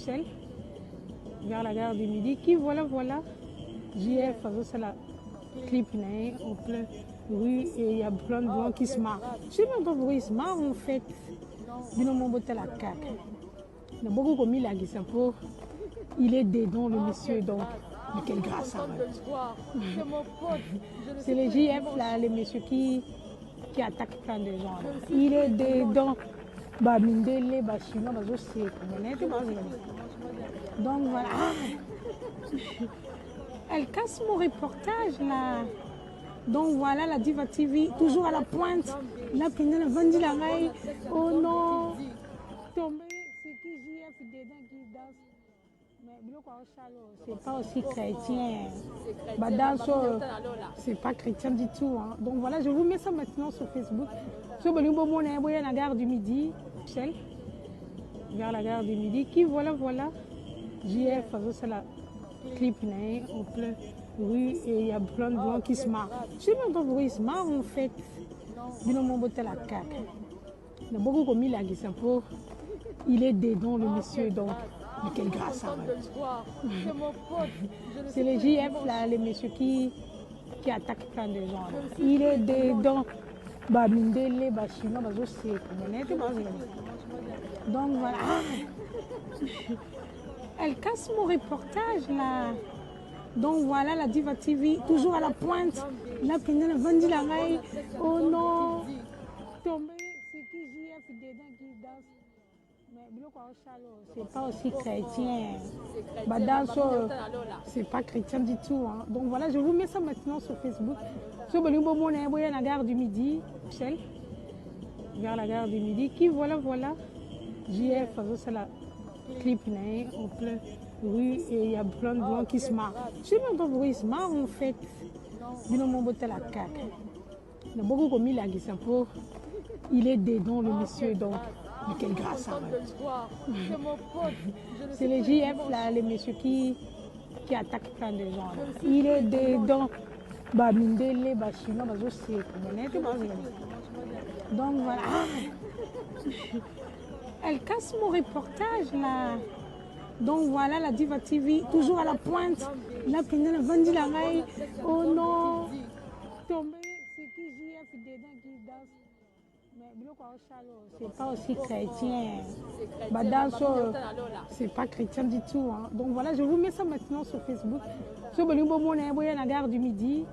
Michel, vers la gare du Midi, qui voilà, JF, c'est la clip en plein rue et il y a plein de gens qui se marrent. Je ne sais même pas pourquoi ils se marrent en fait. Il y a beaucoup comme il a dit ça pour. Il est dedans le monsieur, donc mais quelle grâce à c'est les JF là, les messieurs qui attaquent plein de gens. Là. Il est dedans. Bah, Mindele, bah, Chinois, bah, je sais. Donc voilà. Ah, elle casse mon reportage là. Donc voilà la Diva TV, toujours à la pointe. Là, pendant la vendue la raille. Oh non. Tombé, c'est qui JF dedans qui danse. Mais c'est pas aussi chrétien. Bah, danse, c'est pas chrétien du tout. Hein. Donc voilà, je vous mets ça maintenant sur Facebook. Sur la gare du Midi, Michel, vers la gare du Midi, qui voilà, JF, c'est la clip en plein rue et il y a plein de gens qui se marrent. Je ne sais même pas pourquoi ils se marrent en fait. Il y a beaucoup comme il a dit ça pour. Il est dedans le monsieur, donc mais quelle grâce à c'est les JF là, les messieurs qui attaquent plein de gens. Là. Il est dedans. Bah, Mindele, bah, Chinois, bah, je sais. Donc voilà. Ah, elle casse mon reportage là. Donc voilà la Diva TV, toujours à la pointe. Là, pendant la vendue la raille. Oh non. Tombé, c'est qui JF dedans qui danse. Mais c'est pas aussi chrétien. Bah, danse, c'est pas chrétien du tout. Hein. Donc voilà, je vous mets ça maintenant sur Facebook. Sur la gare du Midi, Michel, vers la gare du Midi, qui voilà, JF, c'est la clip en plein rue et il y a plein de gens qui se marrent. Je ne sais même pas pourquoi ils se marrent en fait. Il y a beaucoup comme il a dit ça pour. Il est dedans le monsieur, donc mais quelle grâce à c'est les JF là, les messieurs qui attaquent plein de gens. Là. Il est dedans. Bah, Mindele, bah, Chinois, bah, je sais. Donc voilà. Ah, elle casse mon reportage là. Donc voilà la Diva TV, toujours à la pointe. Là, pendant la vendue la raille. Oh non. Tombé, c'est qui JF dedans qui danse. Mais c'est pas aussi chrétien. Bah, danse, c'est pas chrétien du tout. Hein. Donc voilà, je vous mets ça maintenant sur Facebook. Sur la gare du Midi.